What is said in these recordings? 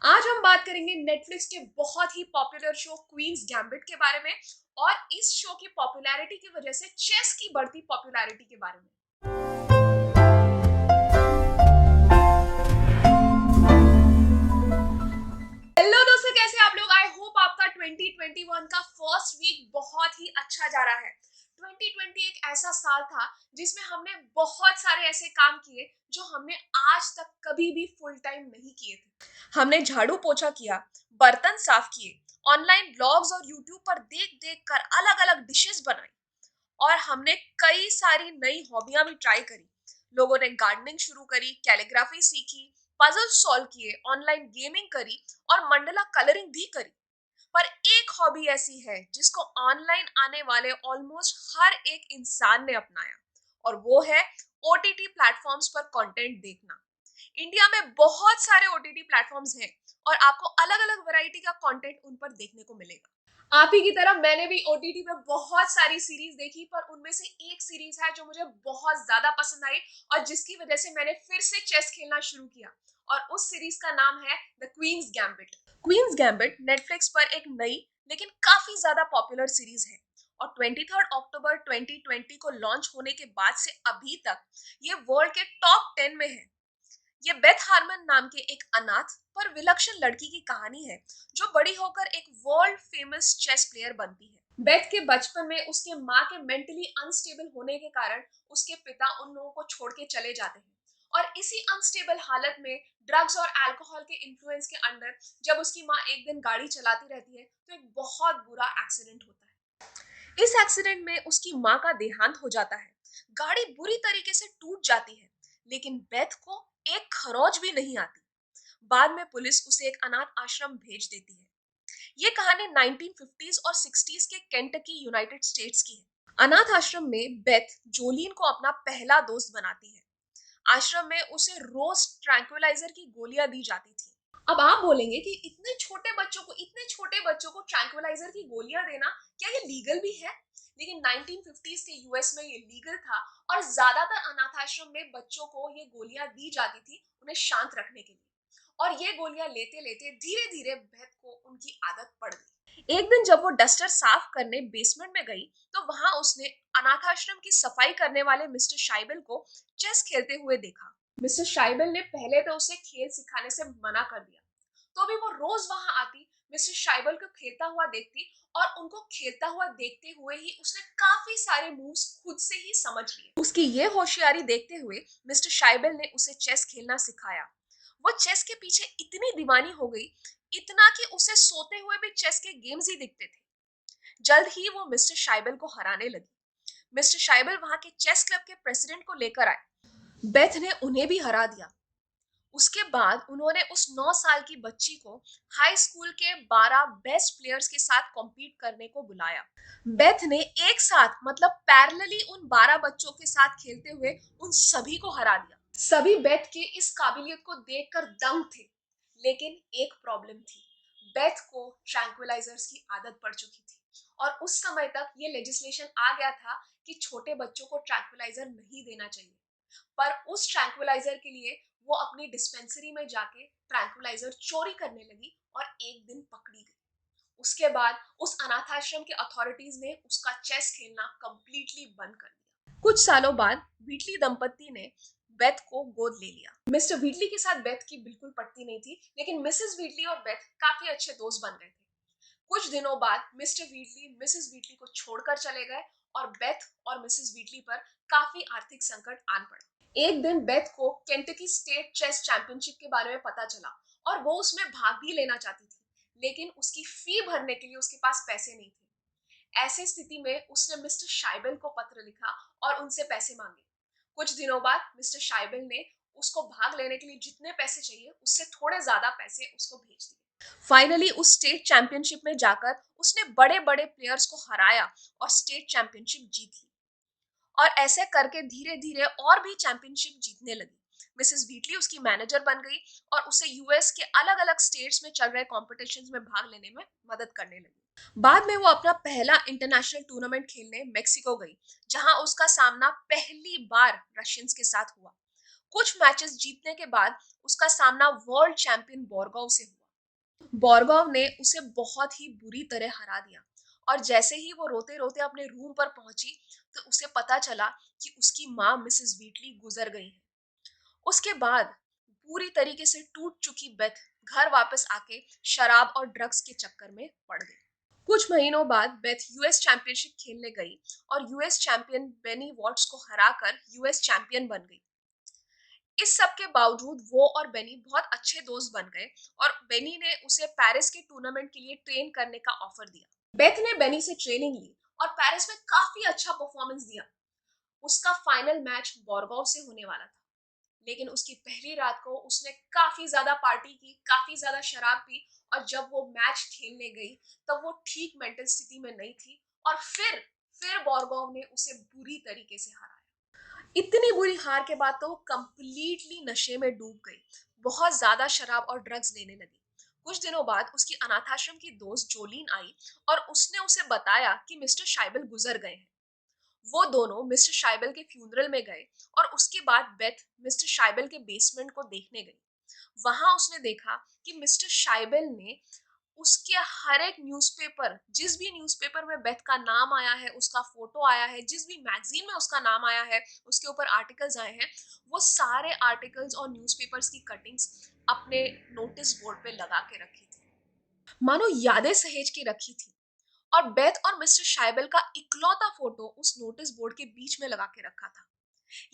आज हम बात करेंगे नेटफ्लिक्स के बहुत ही पॉपुलर शो क्वींस गैम्बिट के बारे में और इस शो की पॉपुलैरिटी की वजह से चेस की बढ़ती पॉपुलैरिटी के बारे में। हेलो दोस्तों, कैसे आप लोग? आई होप आपका 2021 का फर्स्ट वीक बहुत ही अच्छा जा रहा है। 2020 एक ऐसा साल था जिसमें हमने बहुत सारे ऐसे काम किए जो हमने आज तक कभी भी फुल टाइम नहीं किए थे। हमने झाड़ू पोछा किया, बर्तन साफ किए, ऑनलाइन ब्लॉग्स और यूट्यूब पर देख देख कर अलग अलग डिशेस बनाई और हमने कई सारी नई हॉबियां भी ट्राई करी। लोगों ने गार्डनिंग शुरू करी, कैलीग्राफी सीखी, पजल सॉल्व किए, ऑनलाइन गेमिंग करी और मंडला कलरिंग भी करी। पर एक हॉबी ऐसी है जिसको ऑनलाइन आने वाले ऑलमोस्ट हर एक इंसान ने अपनाया और वो है ओटीटी प्लेटफॉर्म्स पर कंटेंट देखना। इंडिया में बहुत सारे ओटीटी प्लेटफॉर्म्स हैं और आपको अलग अलग वैरायटी का कंटेंट उन पर देखने को मिलेगा। आप ही की तरह मैंने भी ओटीटी पे बहुत सारी सीरीज देखी, पर उनमें से एक सीरीज है जो मुझे बहुत ज्यादा पसंद आई और जिसकी वजह से मैंने फिर से चेस खेलना शुरू किया और उस सीरीज का नाम है the Queen's Gambit. Queen's Gambit Netflix पर एक नई लेकिन काफी ज्यादा पॉपुलर सीरीज है और 23 अक्टूबर 2020 को लॉन्च होने के बाद से अभी तक ये वर्ल्ड के टॉप 10 में है। ये बेथ हार्मन नाम के एक अनाथ पर विलक्षण लड़की की कहानी है जो बड़ी होकर एक वर्ल्ड फेमस चेस प्लेयर बनती है। बेथ के बचपन में उसके माँ के मेंटली अनस्टेबल होने के कारण उसके पिता उन लोगों को छोड़ के चले जाते हैं और इसी अनस्टेबल हालत में ड्रग्स और अल्कोहल के इन्फ्लुएंस के अंडर जब उसकी माँ एक दिन गाड़ी चलाती रहती है तो एक बहुत बुरा एक्सीडेंट होता है। इस एक्सीडेंट में उसकी माँ का देहांत हो जाता है। गाड़ी बुरी तरीके से टूट जाती है, लेकिन बेथ को एक खरोच भी नहीं आती। बाद में पुलिस उसे एक अनाथ आश्रम भेज देती है। ये कहानी 1950s और 60s के केंटकी यूनाइटेड स्टेट्स की है। अनाथ आश्रम में बेथ जोलीन को अपना पहला दोस्त बनाती है। आश्रम में उसे रोज ट्रैंक्विलाइजर की गोलियां दी जाती थी। अब आप बोलेंगे कि इतने छोटे बच्चों को ट्रैंक्विलाइजर की गोलियां देना क्या ये लीगल भी है? लेकिन 1950s के यूएस में ये लीगल था और ज्यादातर अनाथ आश्रम में बच्चों को ये गोलियां दी जाती थी उन्हें शांत रखने के लिए। और ये गोलियां लेते लेते धीरे धीरे बेथ को उनकी आदत पड़ गई। एक दिन जब वो डस्टर साफ करने बेसमेंट में गई तो वहां उसने अनाथाश्रम की सफाई करने वाले मिस्टर शाइबल को चेस खेलते हुए देखा। मिस्टर शाइबल ने पहले तो उसे खेल सिखाने से मना कर दिया, तो भी वो रोज वहां आती, मिस्टर शाइबल को खेलता हुआ देखती और उनको खेलता हुआ देखते हुए ही उसने काफी सारे मूव्स खुद से ही समझ लिए। उसकी ये होशियारी देखते हुए मिस्टर शाइबल ने उसे चेस खेलना सिखाया। वो चेस के पीछे इतनी दीवानी हो गई, इतना कि उसे सोते हुए भी चेस के गेम्स ही दिखते थे। जल्द ही वो मिस्टर शाइबल को हराने लगी। मिस्टर शाइबल वहां के चेस क्लब के प्रेसिडेंट को लेकर आए। बेथ ने उन्हें भी हरा दिया। उसके बाद उन्होंने उस 9 साल की बच्ची को हाई स्कूल के 12 बेस्ट प्लेयर्स के साथ कॉम्पीट करने को बुलाया। बेथ ने एक साथ मतलब पैरेलली उन 12 बच्चों के साथ खेलते हुए उन सभी को हरा दिया। सभी बेथ के इस काबिलियत को देखकर दंग थे, लेकिन एक प्रॉब्लम थी। बेथ को ट्रैंक्विलाइजर्स की आदत पड़ चुकी थी और उस समय तक ये लेजिस्लेशन आ गया था कि छोटे बच्चों को ट्रैंक्विलाइजर नहीं देना चाहिए। पर उस ट्रैंक्विलाइजर के लिए वो अपनी डिस्पेंसरी में जाके ट्रैंक्विलाइजर चोरी करने लगी और एक दिन पकड़ी गई। उसके बाद उस अनाथाश्रम के अथॉरिटीज ने उसका चेस खेलना कंप्लीटली बंद कर दिया। कुछ सालों बाद व्हीटली दंपत्ति ने बेथ को गोद ले लिया। मिस्टर व्हीटली के साथ बेथ की बिल्कुल पटती नहीं थी, लेकिन मिसेस व्हीटली और बेथ काफी अच्छे दोस्त बन गए थे। कुछ दिनों बाद मिस्टर व्हीटली मिसेस व्हीटली को छोड़कर चले गए और बेथ और मिसेस व्हीटली पर काफी आर्थिक संकट आन पड़ा। एक दिन बेथ को केंटकी स्टेट चेस चैंपियनशिप के बारे में पता चला और वो उसमें भाग भी लेना चाहती थी, लेकिन उसकी फी भरने के लिए उसके पास पैसे नहीं थे। ऐसी स्थिति में उसने मिस्टर शाइबल को पत्र लिखा और उनसे पैसे मांगे। कुछ दिनों बाद मिस्टर शाइबल ने उसको भाग लेने के लिए जितने पैसे चाहिए उससे थोड़े ज्यादा पैसे उसको भेज दिए। फाइनली उस स्टेट चैंपियनशिप में जाकर उसने बड़े बड़े प्लेयर्स को हराया और स्टेट चैंपियनशिप जीत ली और ऐसे करके धीरे धीरे और भी चैंपियनशिप जीतने लगी। मिसेस व्हीटली उसकी मैनेजर बन गई और उसे यूएस के अलग अलग स्टेट्स में चल रहे कॉम्पिटिशन्स में भाग लेने में मदद करने लगी। बाद में वो अपना पहला इंटरनेशनल टूर्नामेंट खेलने मेक्सिको गई, जहां उसका सामना पहली बार रशियंस के साथ हुआ। कुछ मैचेस जीतने के बाद उसका सामना वर्ल्ड चैंपियन बोर्गोव से हुआ। बोर्गोव ने उसे बहुत ही बुरी तरह हरा दिया और जैसे ही वो रोते रोते अपने रूम पर पहुंची तो उसे पता चला कि उसकी माँ मिसेस व्हीटली गुजर गई है। उसके बाद पूरी तरीके से टूट चुकी बेथ घर वापस आके शराब और ड्रग्स के चक्कर में पड़ गई। कुछ महीनों बाद बेथ यूएस चैंपियनशिप खेलने गई और यूएस चैंपियन बेनी वॉट्स को हराकर यूएस चैंपियन बन गई। इस सब के बावजूद वो और बेनी बहुत अच्छे दोस्त बन गए और बेनी ने उसे पेरिस के टूर्नामेंट के लिए ट्रेन करने का ऑफर दिया। बेथ ने बेनी से ट्रेनिंग ली और पेरिस में काफी अच्छा परफॉर्मेंस दिया। उसका फाइनल मैच बोर्गोव से होने वाला था, लेकिन उसकी पहली रात को उसने काफी ज्यादा पार्टी की, काफी ज्यादा शराब पी और जब वो मैच खेलने गई तब वो ठीक मेंटल स्थिति में नहीं थी और फिर बोर्गोव ने उसे बुरी तरीके से हराया। इतनी बुरी हार के बाद तो वो कंप्लीटली नशे में डूब गई, बहुत ज्यादा शराब और ड्रग्स लेने लगी। कुछ दिनों बाद उसकी अनाथाश्रम की दोस्त जोलीन आई और उसने उसे बताया कि मिस्टर शाइबल गुजर गए हैं। वो दोनों मिस्टर शाइबल के फ्यूनरल में गए और उसके बाद बेथ मिस्टर शाइबल के बेसमेंट को देखने गई। वहां उसने देखा कि मिस्टर शाइबल ने उसके हर एक न्यूज़पेपर, जिस भी न्यूज़पेपर में बेथ का नाम आया है, उसका फोटो आया है, जिस भी मैगजीन में उसका नाम आया है, उसके ऊपर आर्टिकल्स आए हैं, वो सारे आर्टिकल्स और न्यूज़पेपर्स की कटिंग्स अपने नोटिस बोर्ड पे लगा के रखी थी, मानो यादें सहेज के रखी थी। और बेथ और मिस्टर शाइबल का इकलौता फोटो उस नोटिस बोर्ड के बीच में लगा के रखा था।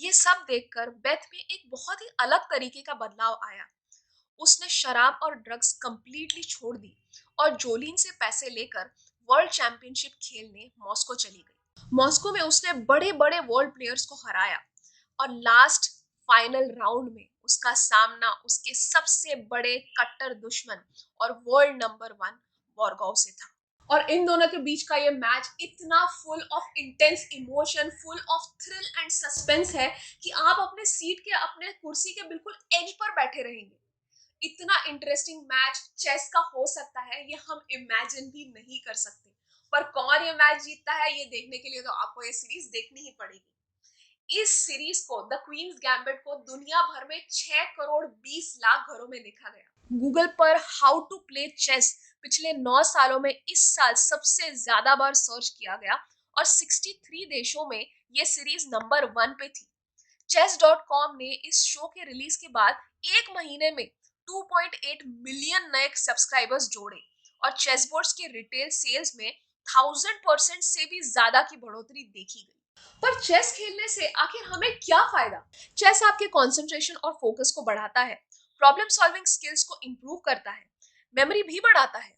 ये सब देखकर बेथ में एक बहुत ही अलग तरीके का बदलाव आया। उसने शराब और ड्रग्स कंप्लीटली छोड़ दी और जोलीन से पैसे लेकर वर्ल्ड चैंपियनशिप खेलने मॉस्को चली गई। मॉस्को में उसने बड़े बड़े वर्ल्ड प्लेयर्स को हराया और लास्ट फाइनल राउंड में उसका सामना उसके सबसे बड़े कट्टर दुश्मन और वर्ल्ड नंबर 1 बोर्गोव से था। और इन दोनों के बीच का ये मैच इतना full of intense emotion, full of thrill and suspense है कि आप अपने सीट के, अपने कुर्सी के बिल्कुल एज पर बैठे रहेंगे। इतना इंटरेस्टिंग मैच चेस का हो सकता है ये हम इमेजिन भी नहीं कर सकते। पर कौन ये मैच जीतता है ये देखने के लिए तो आपको ये सीरीज देखनी ही पड़ेगी। इस सीरीज को, द क्वींस गैम्बिट को, दुनिया भर में 6 करोड़ 20 लाख घरों में देखा गया। गूगल पर हाउ टू प्ले चेस पिछले 9 सालों में इस साल सबसे ज्यादा बार सर्च किया गया और 63 देशों में ये सीरीज नंबर 1 पे थी। chess.com ने इस शो के रिलीज के बाद एक महीने में 2.8 मिलियन नए सब्सक्राइबर्स जोड़े और चेस बोर्ड्स के रिटेल सेल्स में 1000% से भी ज्यादा की बढ़ोतरी देखी गई। पर चेस खेलने से आखिर हमें क्या फायदा? चेस आपके कंसंट्रेशन और फोकस को बढ़ाता है, प्रॉब्लम सॉल्विंग स्किल्स को इंप्रूव करता है, मेमोरी भी बढ़ाता है।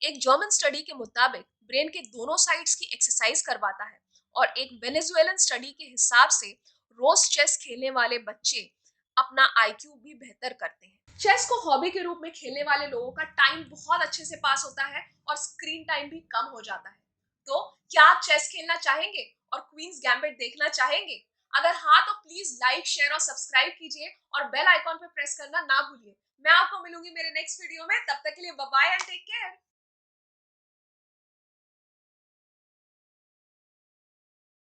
एक जर्मन स्टडी के मुताबिक ब्रेन के दोनों साइड्स की एक्सरसाइज करवाता है और एक वेनेजुएलन स्टडी के हिसाब से रोज चेस खेलने वाले बच्चे अपना आईक्यू भी बेहतर करते हैं। चेस को हॉबी के रूप में खेलने वाले लोगों का टाइम बहुत अच्छे से पास होता है और स्क्रीन टाइम भी कम हो जाता है। तो क्या आप चेस खेलना चाहेंगे और क्वींस गैम्बिट देखना चाहेंगे? अगर हाँ तो प्लीज लाइक, शेयर और सब्सक्राइब कीजिए और बेल आइकॉन पर प्रेस करना ना भूलिए। मैं आपको मिलूंगी मेरे नेक्स्ट वीडियो में, तब तक के लिए bye bye and take care.